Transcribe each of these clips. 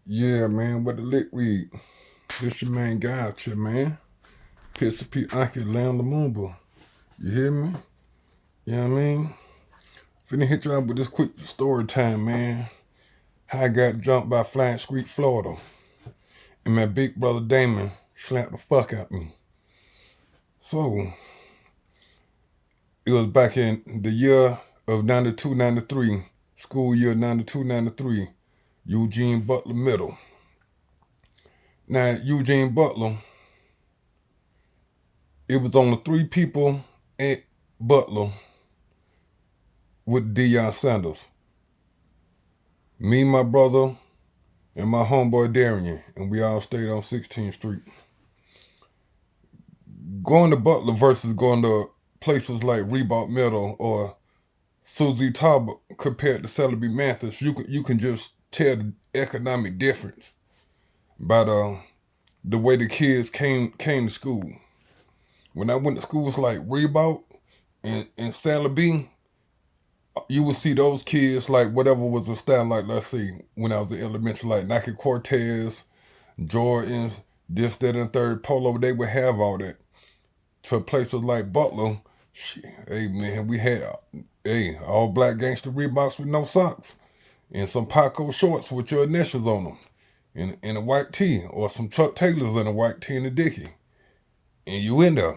Yeah, man, what the lick read? This your main guy out here, man. Pissy Pianci, Lamumba. You hear me? You know what I mean? Finna hit you up with this quick story time, man. How I got jumped by Flying Street, Florida. And my big brother Damon slapped the fuck out me. So, it was back in the year of 92, 93, school year 92, 93, Eugene Butler Middle. Now, Eugene Butler, it was only 3 people at Butler with Deion Sanders. Me, my brother, and my homeboy Darian, and we all stayed on 16th Street. Going to Butler versus going to places like Reebok Middle or Susie Talbot compared to Celebrity Mathis, you can just tell the economic difference by the way the kids came to school. When I went to schools like Reebok and Celebrity, you would see those kids like whatever was a style, like let's see, when I was in elementary, like Nike Cortez, Jordans, this, that, and third, Polo, they would have all that. To places like Butler, shit, hey man, we had all black gangster Reeboks with no socks and some Paco shorts with your initials on them and a white tee or some Chuck Taylors and a white tee and a dickie. And you end up,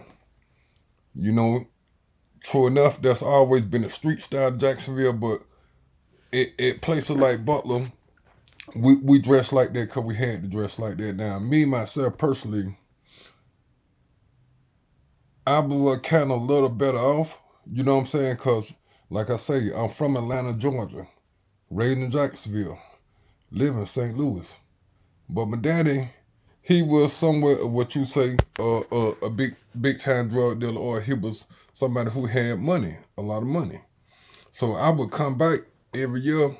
you know, true enough, that's always been a street style of Jacksonville, but at places like Butler, we dress like that because we had to dress like that. Now, me, myself, personally, I was kind of a little better off, you know what I'm saying? Because, like I say, I'm from Atlanta, Georgia, raised in Jacksonville, live in St. Louis. But my daddy, he was somewhere, what you say, a big time drug dealer, or he was somebody who had money, a lot of money. So I would come back every year,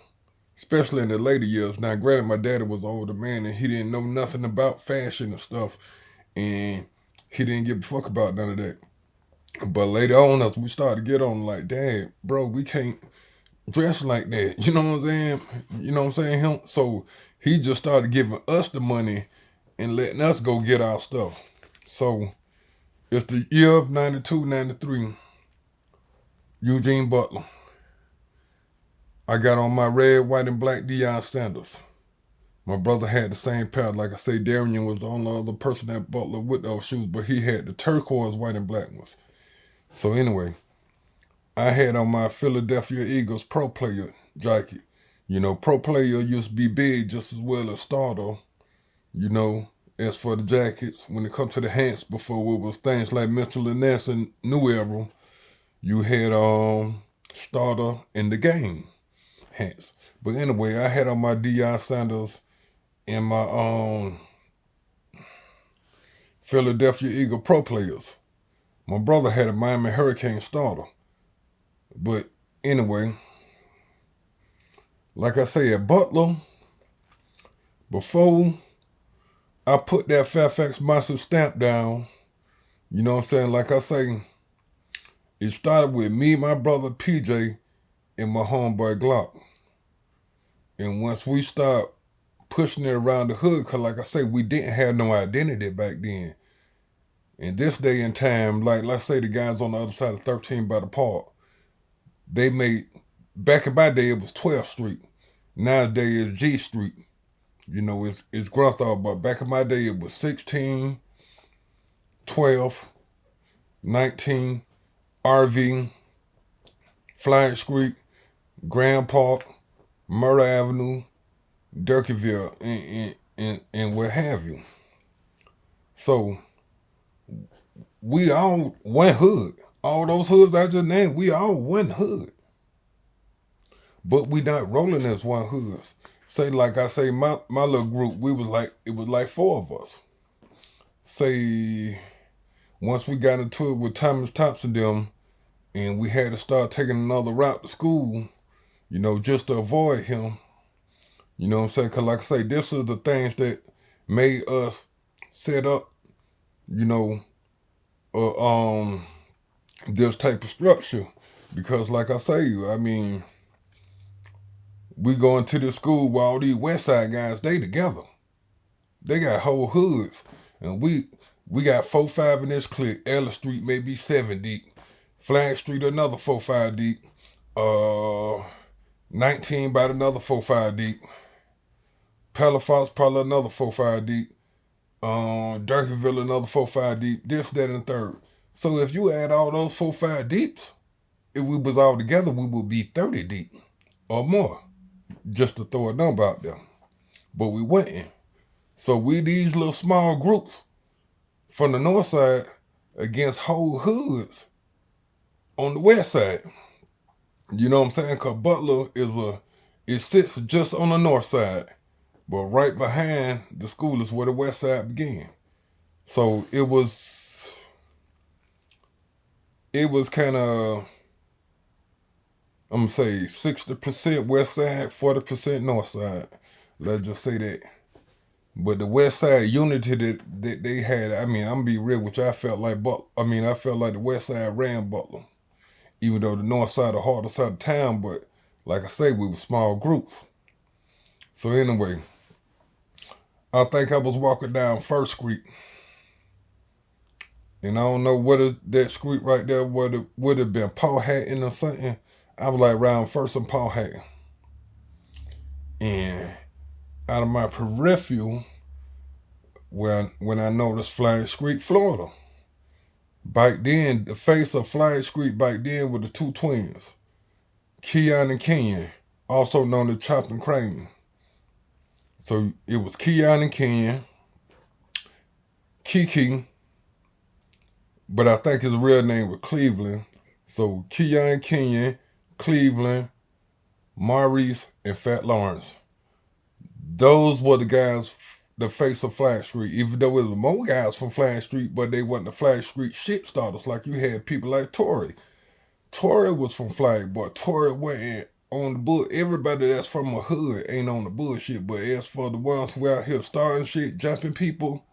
especially in the later years. Now, granted, my daddy was an older man and he didn't know nothing about fashion and stuff, and he didn't give a fuck about none of that. But later on, as we started to get on, like, Dad, bro, we can't dress like that. You know what I'm saying? You know what I'm saying? So he just started giving us the money and letting us go get our stuff. So it's the year of 92, 93. Eugene Butler. I got on my red, white, and black Deion Sanders. My brother had the same pair. Like I say, Darian was the only other person at Butler with those shoes, but he had the turquoise, white, and black ones. So anyway, I had on my Philadelphia Eagles pro player jacket. You know, pro player used to be big just as well as starter. You know, as for the jackets, when it comes to the hats, before it was things like Mitchell and Ness and New Era, you had starter in the game hats. But anyway, I had on my Deion Sanders and my Philadelphia Eagle pro players. My brother had a Miami Hurricane starter. But anyway, like I say, at Butler, before I put that Fairfax Monster stamp down, you know what I'm saying? Like I say, it started with me, my brother PJ, and my homeboy Glock. And once we start pushing it around the hood, because like I say, we didn't have no identity back then. In this day and time, like let's say the guys on the other side of 13 by the park, they made, back in my day, it was 12th Street. Nowadays, it's G Street. You know, it's Grunthal, but back in my day, it was 16, 12, 19, RV, Flying Street, Grand Park, Murder Avenue, Durkeeville, and what have you. So, we all one hood. All those hoods I just named, we all one hood. But we not rolling as one hoods. Say, like I say, my little group, it was like 4 of us. Say, once we got into it with Thomas Thompson them, and we had to start taking another route to school, you know, just to avoid him. You know what I'm saying? Because like I say, this is the things that made us set up, you know, uh, this type of structure. Because like I say, I mean, we going to the school where all these West Side guys, they together. They got whole hoods. And we got 4-5 in this clique. Ella Street may be 7 deep. Flag Street another 4-5 deep. 19 about another 4-5 deep. Palafox probably another 4-5 deep. Durkinville another 4-5 deep. This, that, and third. So if you add all those 4-5 deeps, if we was all together, we would be 30 deep or more. Just to throw a number out there. But we wouldn't. So we these little small groups from the north side against whole hoods on the west side. You know what I'm saying? Because Butler it sits just on the north side. But right behind the school is where the west side began. So it was kind of, I'm going to say 60% west side, 40% north side. Let's just say that. But the west side unity that they had, I mean, I'm going to be real with you, I felt like the west side ran Butler. Even though the north side the hardest side of town, but like I say, we were small groups. So anyway, I think I was walking down First Street. And I don't know what that street right there would have been Paul Hatton or something. I was like around First and Paul Hatton. And out of my peripheral, when I noticed Flag Street, Florida. Back then, the face of Flag Street back then were the two twins, Keon and Kenyon, also known as Chop and Crane. So it was Keon and Kenyon, Kiki, but I think his real name was Cleveland. So Keon and Kenyon, Cleveland, Maurice, and Fat Lawrence. Those were the guys, the face of Flag Street, even though it was more guys from Flag Street, but they wasn't the Flag Street shit starters. Like you had people like Tory. Tory was from Flag, but Tory wasn't on the bull. Everybody that's from a hood ain't on the bullshit, but as for the ones who out here starting shit, jumping people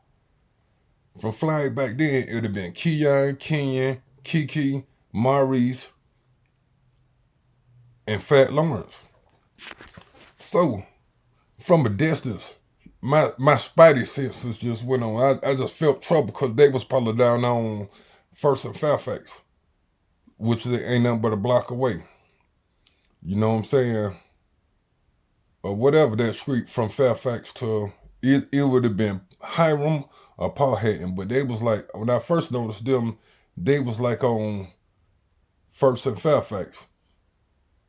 from Flag back then, it would have been Keon, Kenyon, Kiki, Maurice, and Fat Lawrence. So, from a distance, my spidey senses just went on. I just felt trouble because they was probably down on First and Fairfax, which ain't nothing but a block away. You know what I'm saying? Or whatever that street from Fairfax to, it would have been Hiram or Paul Hatton. But they was like, when I first noticed them, they was like on First and Fairfax.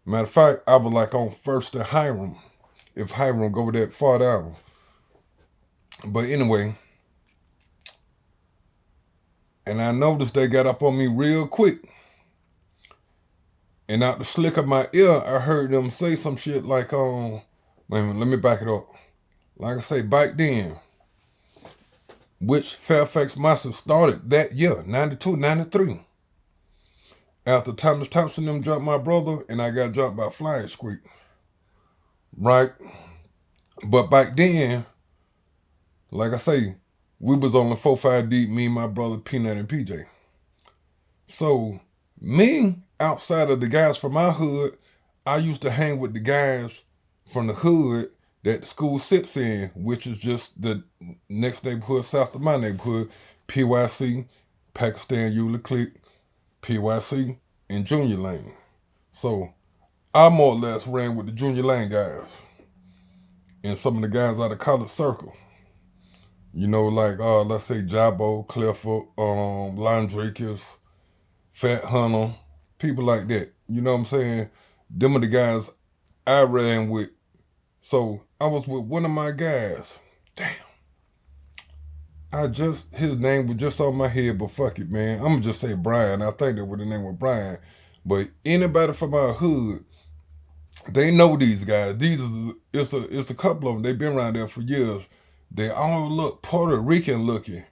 Matter of fact, I was like on First and Hiram, if Hiram go that far down. But anyway, and I noticed they got up on me real quick. And out the slick of my ear, I heard them say some shit like, wait a minute, let me back it up. Like I say, back then, which Fairfax Master started that year, 92, 93. After Thomas Thompson them dropped my brother, and I got dropped by Flag Street. Right? But back then, like I say, we was on the 4-5 deep, me, my brother, Peanut, and PJ. So, me, outside of the guys from my hood, I used to hang with the guys from the hood that the school sits in, which is just the next neighborhood south of my neighborhood, PYC, Pakistan Eula Clique, PYC, and Junior Lane. So, I more or less ran with the Junior Lane guys and some of the guys out of College Circle. You know, like, let's say Jabbo, Clifford, Londricus, Fat Hunter, people like that. You know what I'm saying? Them are the guys I ran with. So I was with one of my guys. Damn. His name was just on my head, but fuck it, man. I'm gonna just say Brian. I think that was the name was Brian. But anybody from our hood, they know these guys. It's a couple of them. They've been around there for years. They all look Puerto Rican looking.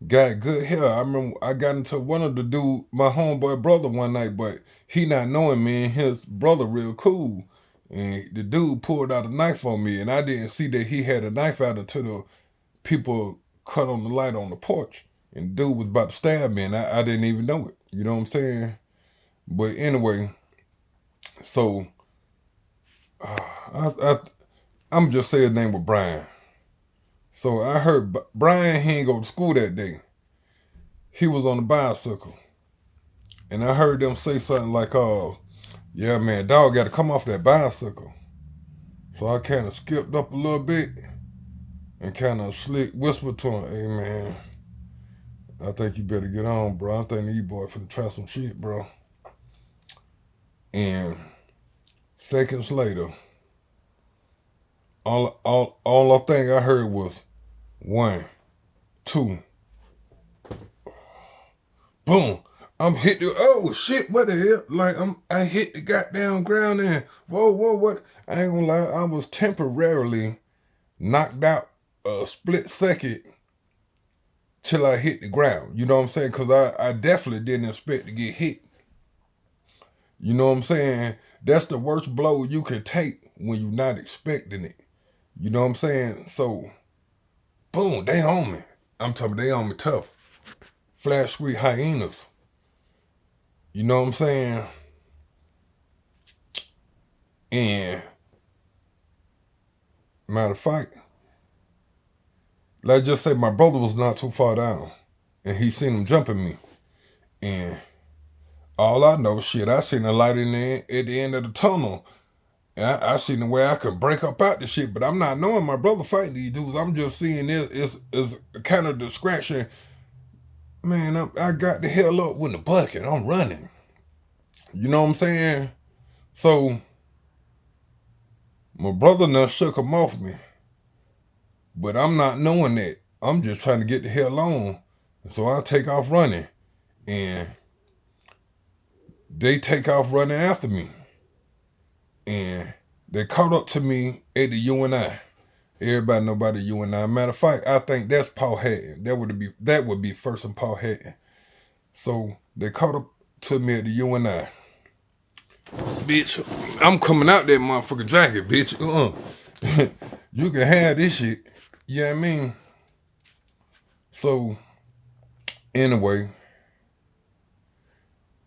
Got good hair. I remember I got into one of the dude, my homeboy brother one night, but he not knowing me and his brother real cool. And the dude pulled out a knife on me, and I didn't see that he had a knife out until the people cut on the light on the porch. And the dude was about to stab me, and I didn't even know it. You know what I'm saying? But anyway, so I'm just saying his name was Brian. So I heard Brian, he ain't go to school that day. He was on the bicycle. And I heard them say something like, yeah, man, dog got to come off that bicycle. So I kind of skipped up a little bit and kind of slick whispered to him, hey, man, I think you better get on, bro. I think you boy finna try some shit, bro. And seconds later, all I think I heard was 1, 2, boom. I'm hit the oh shit, what the hell? Like I hit the goddamn ground and whoa, what? I ain't gonna lie, I was temporarily knocked out a split second till I hit the ground. You know what I'm saying? Cause I definitely didn't expect to get hit. You know what I'm saying? That's the worst blow you can take when you're not expecting it. You know what I'm saying? So, boom, they on me. I'm talking they on me tough. Flash Street hyenas. You know what I'm saying? And matter of fact, let's just say my brother was not too far down. And he seen him jumping me. And all I know, shit, I seen the light at the end of the tunnel. And I seen the way I could break up out the shit, but I'm not knowing my brother fighting these dudes. I'm just seeing this is kind of distraction. Man, I got the hell up with the bucket. I'm running. You know what I'm saying? So my brother now shook him off me. But I'm not knowing that. I'm just trying to get the hell on. So I take off running. And they take off running after me. And they caught up to me at the UNI. Everybody know about the UNI. Matter of fact, I think that's Paul Hatton. That would be first in Paul Hatton. So they caught up to me at the UNI. Bitch, I'm coming out that motherfucker jacket, bitch. You can have this shit. You know what I mean? So, anyway,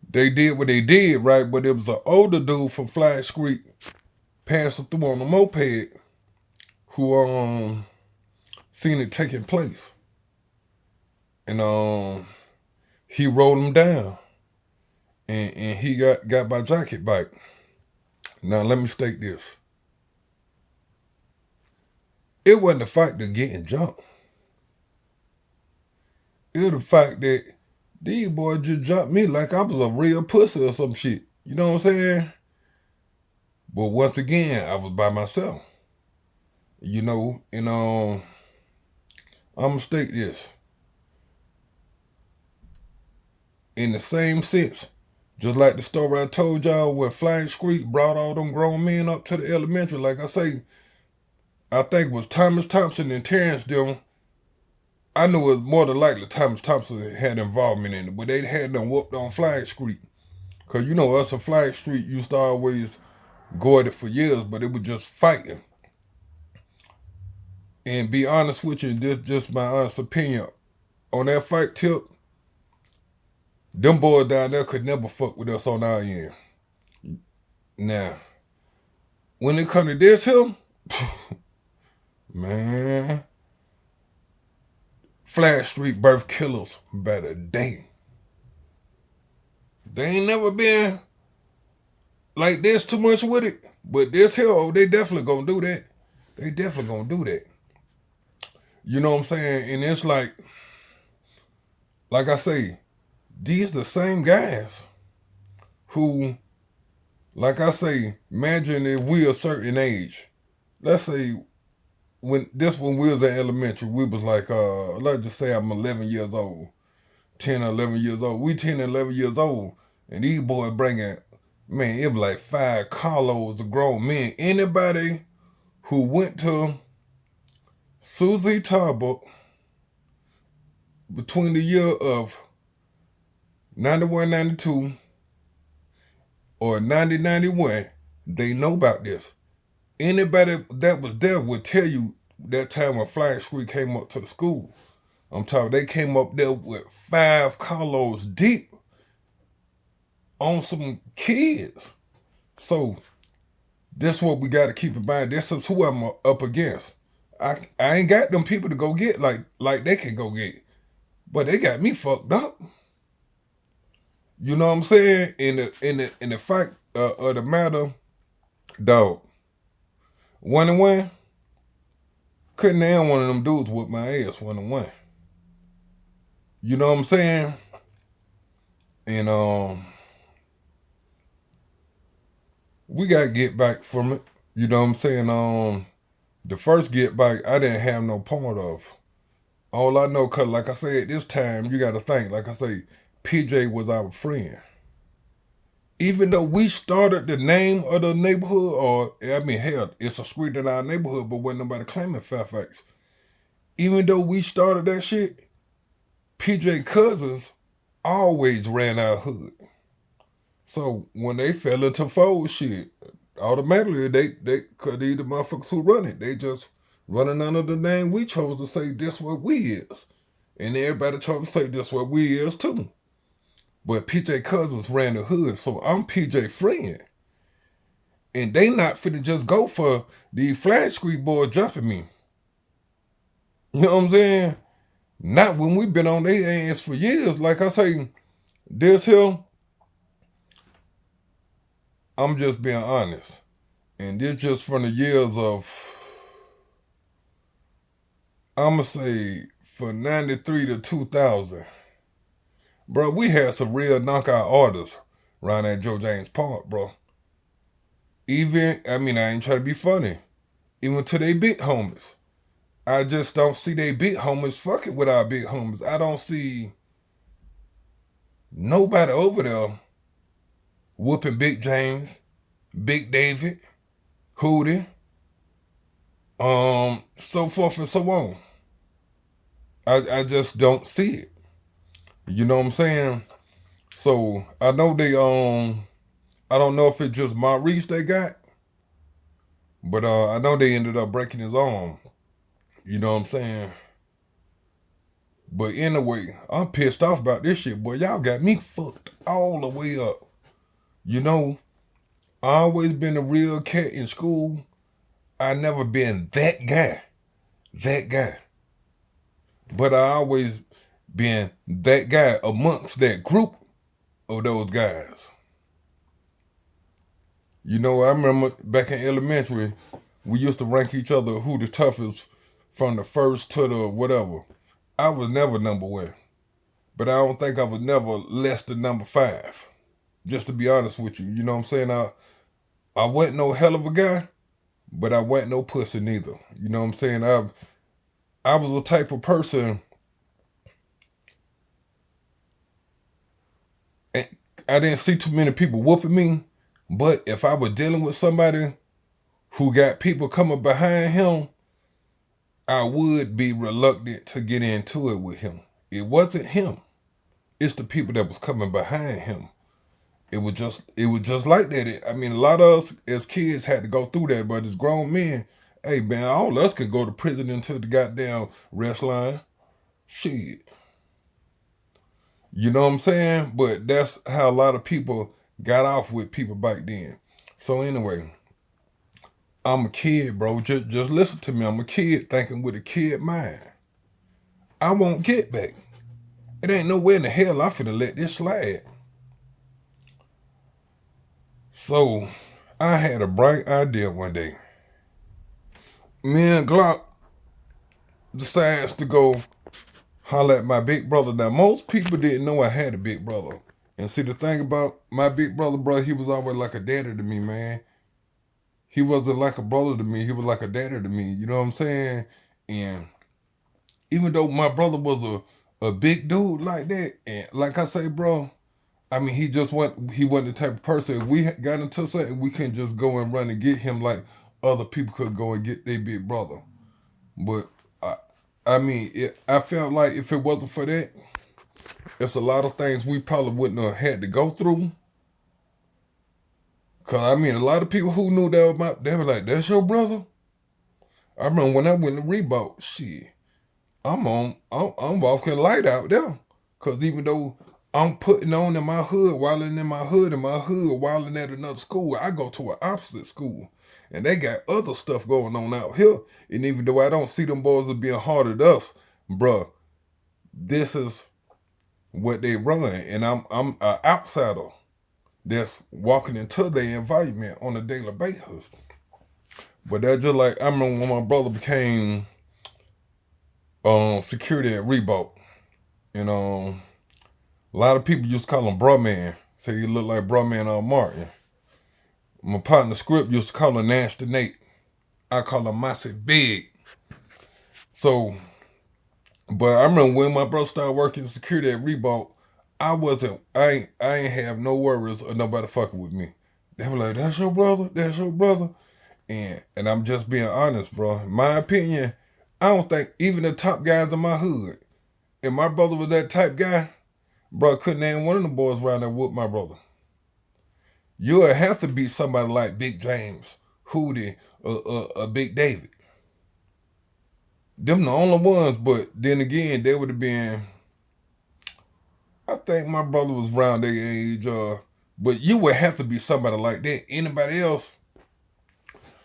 they did what they did, right? But it was an older dude from Flash Street passing through on a moped who seen it taking place. And he rolled him down. And he got my jacket back. Now let me state this. It wasn't the fact of getting jumped. It was the fact that these boys just jumped me like I was a real pussy or some shit. You know what I'm saying? But once again, I was by myself. You know, and I'm gonna state this. In the same sense, just like the story I told y'all where Flag Street brought all them grown men up to the elementary, like I say, I think it was Thomas Thompson and Terrence them. I knew it was more than likely Thomas Thompson had involvement in it, but they had them whooped on Flag Street. Because, you know, us on Flag Street used to always go at it for years, but it was just fighting. And be honest with you, this just my honest opinion. On that fight tip, them boys down there could never fuck with us on our end. Now, when it come to this here, man, Flash Street birth killers better day. They ain't never been like this too much with it. But this here, they definitely gonna do that. They definitely gonna do that. You know what I'm saying? And it's like I say, these the same guys who, like I say, imagine if we a certain age. Let's say when we was in elementary, we was like, let's just say I'm 11 years old, 10 or 11 years old. We 10 and 11 years old, and these boys bringing, man, it was like 5 carloads of grown men. Anybody who went to Susie Talbot between the year of 91, 92 or 90, 91, they know about this. Anybody that was there would tell you that time when Flag Street came up to the school. I'm talking, they came up there with 5 carloads deep on some kids. So This is what we got to keep in mind. This is who I'm up against. I ain't got them people to go get like they can go get, but they got me fucked up. You know what I'm saying? In the fact of the matter, dog. 1-1, couldn't name one of them dudes with my ass 1-1. You know what I'm saying? And we got to get back from it. You know what I'm saying? The first get back, I didn't have no part of. All I know, cause like I said, this time you got to think. Like I say, PJ was our friend. Even though we started the name of the neighborhood, or I mean, hell, it's a street in our neighborhood, but wasn't nobody claiming Fairfax. Even though we started that shit, PJ cousins always ran our hood. So when they fell into fold shit, automatically they could either motherfuckers who run it. They just running under the name we chose to say this what we is. And everybody tried to say this what we is too. But PJ cousins ran the hood, so I'm PJ friend. And they not finna just go for the Flat Street boy jumping me. You know what I'm saying? Not when we been on their ass for years. Like I say, this here, I'm just being honest. And this just from the years of, I'ma say, for 93 to 2000. Bro, we had some real knockout artists around at Joe James Park, bro. Even, I mean, I ain't trying to be funny. Even to they big homies. I just don't see they big homies fucking with our big homies. I don't see nobody over there whooping Big James, Big David, Hootie, so forth and so on. I just don't see it. You know what I'm saying? So I know they I don't know if it's just Maurice they got, but I know they ended up breaking his arm. You know what I'm saying? But anyway, I'm pissed off about this shit, boy. Y'all got me fucked all the way up. You know, I always been a real cat in school. I never been that guy. That guy. But I always been that guy amongst that group of those guys. You know, I remember back in elementary, we used to rank each other who the toughest from the first to the whatever. I was never number one, but I don't think I was never less than number 5. Just to be honest with you, you know what I'm saying? I wasn't no hell of a guy, but I wasn't no pussy neither. You know what I'm saying? I was the type of person. I didn't see too many people whooping me, but if I was dealing with somebody who got people coming behind him, I would be reluctant to get into it with him. It wasn't him. It's the people that was coming behind him. It was just like that. I mean, a lot of us as kids had to go through that, but as grown men, hey man, all of us could go to prison into the goddamn rest line. Shit. You know what I'm saying? But that's how a lot of people got off with people back then. So anyway, I'm a kid, bro. Just listen to me. I'm a kid thinking with a kid mind. I won't get back. It ain't nowhere in the hell I'm finna let this slide. So I had a bright idea one day. Me and Glock decides to go holler at my big brother. Now most people didn't know I had a big brother. And see the thing about my big brother, bro, he was always like a daddy to me, man. He wasn't like a brother to me. He was like a daddy to me. You know what I'm saying? And even though my brother was a big dude like that, and like I say, bro, I mean, he wasn't the type of person. If we got into something, we couldn't just go and run and get him like other people could go and get their big brother. But I mean, I felt like if it wasn't for that, it's a lot of things we probably wouldn't have had to go through. Cause I mean, a lot of people who knew that about, they were like, "That's your brother." I remember when I went to Reebok, shit, I'm walking light out there. Cause even though I'm putting on in my hood, wilding in my hood, wilding at another school, I go to an opposite school. And they got other stuff going on out here. And even though I don't see them boys as being hard at us, bruh, this is what they run. And I'm an outsider that's walking into their environment on a daily basis. But that's just like I remember when my brother became security at Reebok. And a lot of people used to call him Bruh Man. Say he looked like Bruh Man Martin. My partner Script used to call him Nasty Nate. I call him Mossy Big. So, but I remember when my brother started working security at Reebok, I ain't have no worries or nobody fucking with me. They were like, that's your brother? That's your brother? And I'm just being honest, bro. In my opinion, I don't think even the top guys in my hood, if my brother was that type guy, bro, couldn't name one of the boys around there whoop my brother. You would have to be somebody like Big James, Hootie, Big David. Them the only ones, but then again, they would have been, I think my brother was around their age, but you would have to be somebody like that. Anybody else,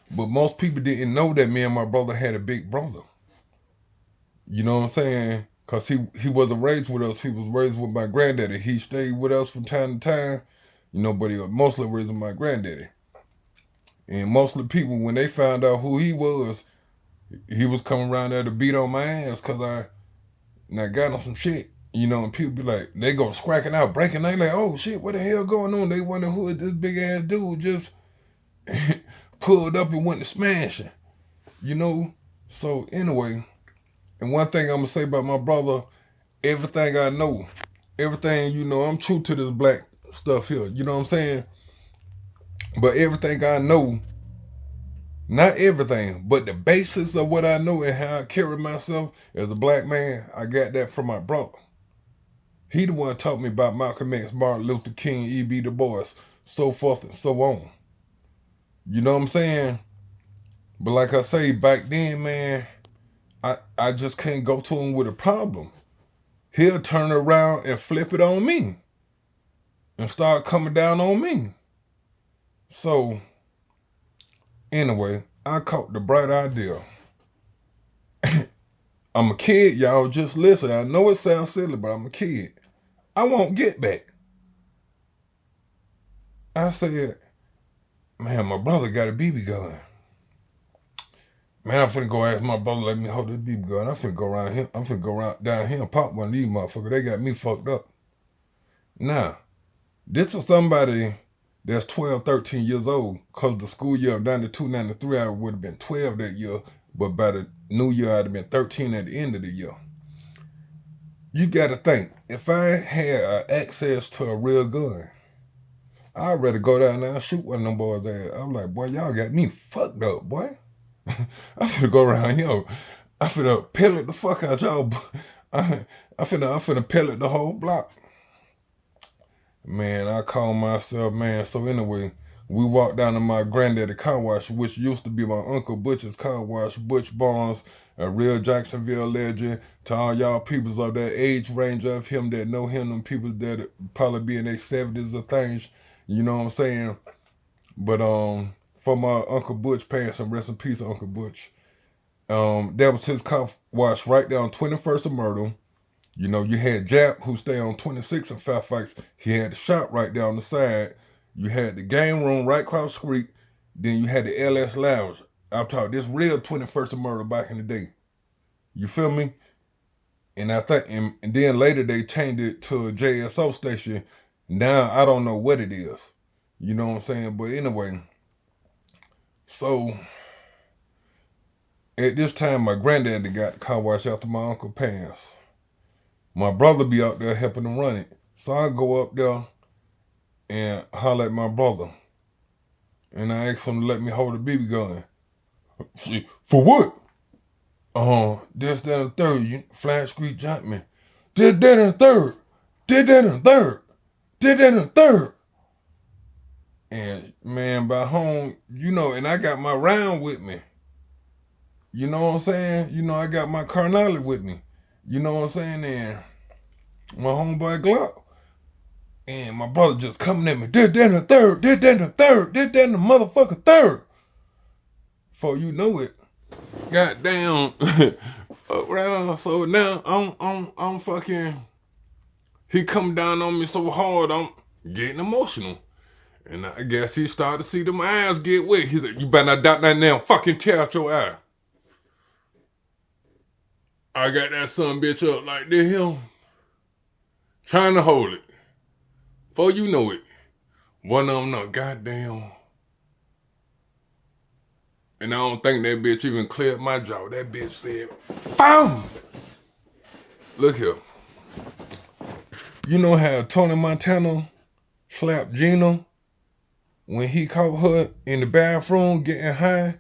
but most people didn't know that me and my brother had a big brother. You know what I'm saying? Because he wasn't raised with us. He was raised with my granddaddy. He stayed with us from time to time, but he was mostly raised with my granddaddy. And mostly people, when they found out who he was coming around there to beat on my ass because I got on some shit. And people be like, they go scracking out, breaking. They like, oh shit, what the hell going on? They wonder who this big ass dude just pulled up and went to smashing. So anyway, and one thing I'm gonna say about my brother, everything I know, everything, I'm true to this black stuff here. You know what I'm saying? But everything I know, not everything, but the basis of what I know and how I carry myself as a black man, I got that from my brother. He the one taught me about Malcolm X, Martin Luther King, E.B. Du Bois, so forth and so on. You know what I'm saying? But like I say, back then, man, I just can't go to him with a problem. He'll turn around and flip it on me and start coming down on me. So, anyway, I caught the bright idea. I'm a kid, y'all. Just listen. I know it sounds silly, but I'm a kid. I won't get back. I said, man, my brother got a BB gun. Man, I'm finna go ask my brother let me hold this BB gun. I'm finna go around here. I'm finna go around down here and pop one of these motherfuckers. They got me fucked up. Now, this is somebody that's 12, 13 years old. Because the school year of 92, 93, I would have been 12 that year. But by the new year, I'd have been 13 at the end of the year. You gotta think, if I had access to a real gun, I'd rather go down there and shoot one of them boys' ass. I'm like, boy, y'all got me fucked up, boy. I'm finna go around here. I'm finna pellet the fuck out y'all. I'm finna pellet the whole block. Man, I call myself, man. So anyway, we walked down to my granddaddy car wash, which used to be my Uncle Butch's car wash, Butch Barnes, a real Jacksonville legend. To all y'all peoples of that age range of him that know him, them people that probably be in their 70s or things, you know what I'm saying? But for my Uncle Butch passing, rest in peace, Uncle Butch. That was his car wash right there on 21st of Myrtle. You had Jap who stayed on 26 in Fairfax. He had the shop right there on the side. You had the game room right across the street. Then you had the LS Lounge. I'm talking this real 21st of Myrtle back in the day. You feel me? And I think, and then later they changed it to a JSO station. Now I don't know what it is. You know what I'm saying? But anyway, so at this time my granddaddy got the car wash after my uncle passed. My brother be out there helping him run it. So I go up there and holler at my brother. And I ask him to let me hold a BB gun. See, for what? This, that, and third. Flash Street Jumpman. Did that and third. Did that and third. Did that and third. And man, by home, and I got my round with me. You know what I'm saying? I got my carnally with me. You know what I'm saying? And my homeboy Glock. And my brother just coming at me. Did that in the third. Did that in the third. Did that in the motherfucking third. Before you know it, goddamn. Around. So now I'm fucking. He come down on me so hard, I'm getting emotional. And I guess he started to see them eyes get wet. He said, "You better not doubt that now. Fucking tear out your eye." I got that son bitch up like this here, trying to hold it. Before you know it, one of them, no, goddamn. And I don't think that bitch even cleared my jaw. That bitch said, BAM! Look here. You know how Tony Montana slapped Gina when he caught her in the bathroom getting high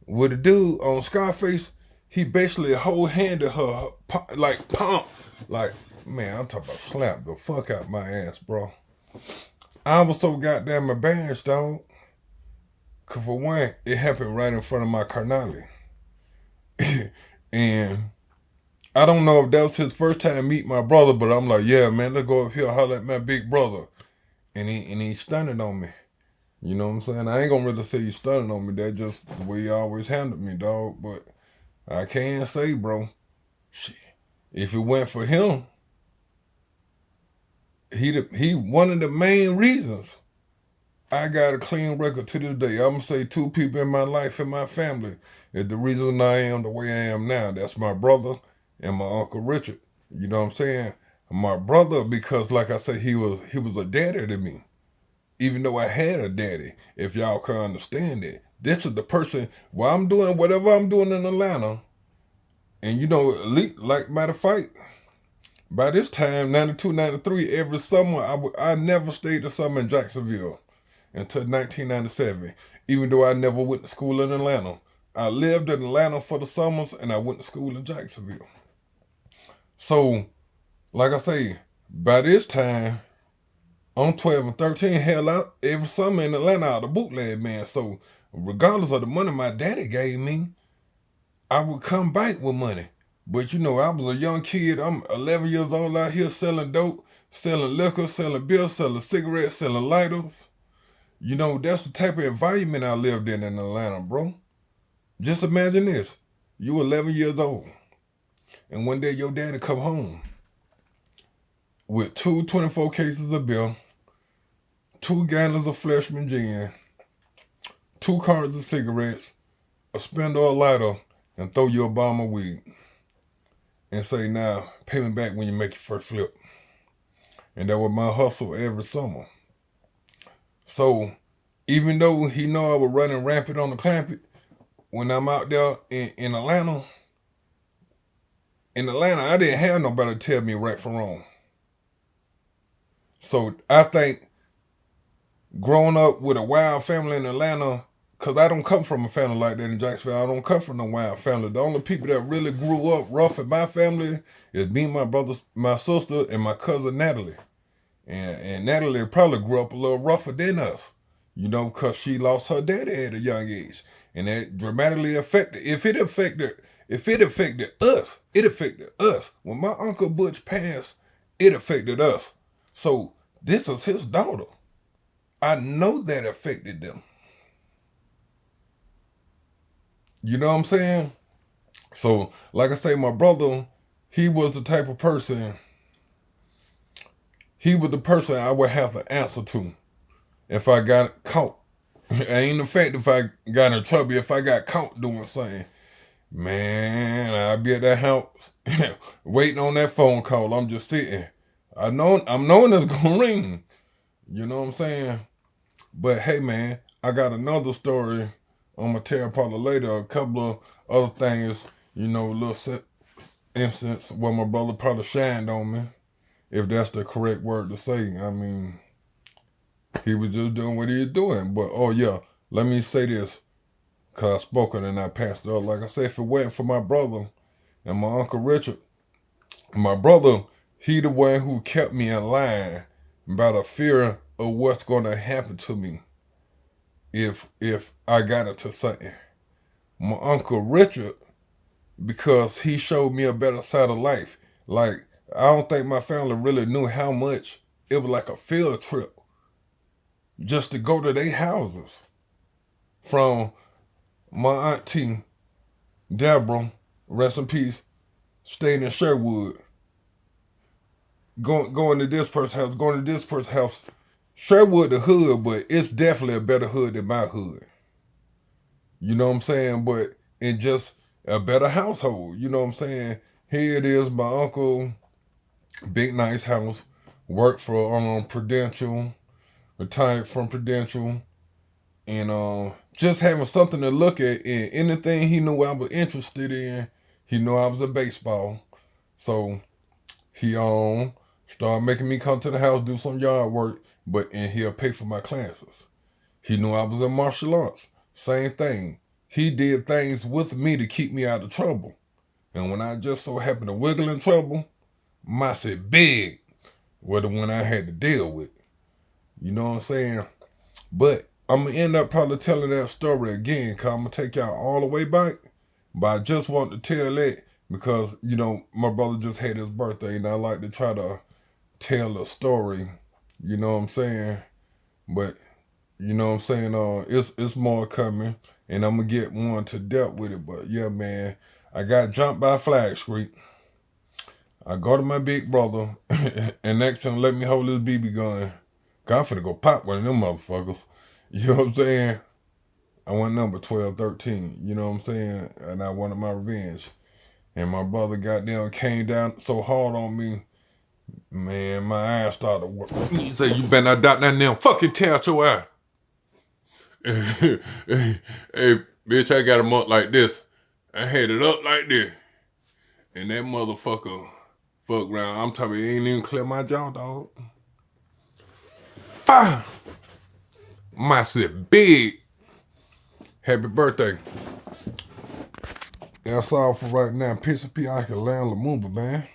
with a dude on Scarface? He basically whole-handed her, like, pump. Like, man, I'm talking about slap the fuck out my ass, bro. I was so goddamn embarrassed, dog. Cause for one, it happened right in front of my carnally. And I don't know if that was his first time meet my brother, but I'm like, yeah, man, let's go up here, holler at my big brother. And he stunned on me. You know what I'm saying? I ain't gonna really say he stunned on me. That's just the way he always handled me, dog. But I can't say, bro. Shit. If it went for him, he one of the main reasons I got a clean record to this day. I'm gonna say two people in my life and my family is the reason I am the way I am now. That's my brother and my Uncle Richard. You know what I'm saying? My brother, because like I said, he was a daddy to me. Even though I had a daddy, if y'all can understand it. This is the person, while I'm doing whatever I'm doing in Atlanta, and you know, like matter of fact, by this time, 92, 93, every summer, I never stayed the summer in Jacksonville until 1997, even though I never went to school in Atlanta. I lived in Atlanta for the summers, and I went to school in Jacksonville. So, like I say, by this time, I'm 12 and 13, hell out every summer in Atlanta out of bootleg, man. So, regardless of the money my daddy gave me, I would come back with money. But you know, I was a young kid. I'm 11 years old out here selling dope, selling liquor, selling beer, selling cigarettes, selling lighters. You know, that's the type of environment I lived in Atlanta, bro. Just imagine this. You 11 years old, and one day your daddy come home with two 24 cases of beer, 2 gallons of freshman gin, 2 cartons of cigarettes, a spindle of lighter, and throw you a bomb of weed. And say, now, pay me back when you make your first flip. And that was my hustle every summer. So, even though he know I was running rampant on the carpet, when I'm out there in Atlanta, I didn't have nobody to tell me right from wrong. So, I think growing up with a wild family in Atlanta, because I don't come from a family like that in Jacksonville. I don't come from no wild family. The only people that really grew up rough in my family is me, my brother, my sister, and my cousin Natalie. And Natalie probably grew up a little rougher than us, you know, because she lost her daddy at a young age. And that dramatically affected, if it affected us, it affected us. When my Uncle Butch passed, it affected us. So this is his daughter. I know that affected them. You know what I'm saying? So, like I say, my brother, he was the type of person, he was the person I would have to answer to if I got caught. Ain't the fact if I got in trouble, if I got caught doing something, man, I'd be at that house waiting on that phone call. I'm just sitting. I'm knowing it's gonna ring. You know what I'm saying? But hey, man, I got another story I'm gonna tell probably later. A couple of other things, you know, a little instance where my brother probably shined on me, if that's the correct word to say. I mean, he was just doing what he was doing. But oh yeah, let me say this, cause I spoke it and I passed it up. Like I said, if it wasn't for my brother and my Uncle Richard, my brother, he the one who kept me in line about a fear of what's gonna happen to me if I got into something. My Uncle Richard, because he showed me a better side of life. Like, I don't think my family really knew how much it was like a field trip just to go to their houses. From my auntie, Deborah, rest in peace, stayed in Sherwood. Going to this person's house, going to this person's house. Sherwood the hood, but it's definitely a better hood than my hood. You know what I'm saying? But in just a better household. You know what I'm saying? Here it is, my uncle, big nice house, worked for Prudential, retired from Prudential, and just having something to look at in anything he knew I was interested in. He knew I was in baseball, so he started making me come to the house do some yard work, and he'll pay for my classes. He knew I was in martial arts. Same thing. He did things with me to keep me out of trouble. And when I just so happened to wiggle in trouble, my shit big was the one I had to deal with. You know what I'm saying? But I'm going to end up probably telling that story again because I'm going to take y'all all the way back. But I just want to tell that because, my brother just had his birthday and I like to try to tell a story. You know what I'm saying? But you know what I'm saying? It's more coming, and I'm gonna get one to dealt with it. But yeah, man, I got jumped by Flag Street. I go to my big brother, and next time let me hold this BB gun. I'm finna go pop one of them motherfuckers. You know what I'm saying? I went number 12, 13. You know what I'm saying? And I wanted my revenge. And my brother goddamn came down so hard on me. Man, my eyes started working. He said, "You better not dot that damn fucking tear out your eye." Hey, bitch, I got him up like this. I had it up like this. And that motherfucker fuck around. I'm talking, he ain't even clear my jaw, dog. Fire! My shit big. Happy birthday. That's all for right now. Pissy, Pianci, Lamumba, man.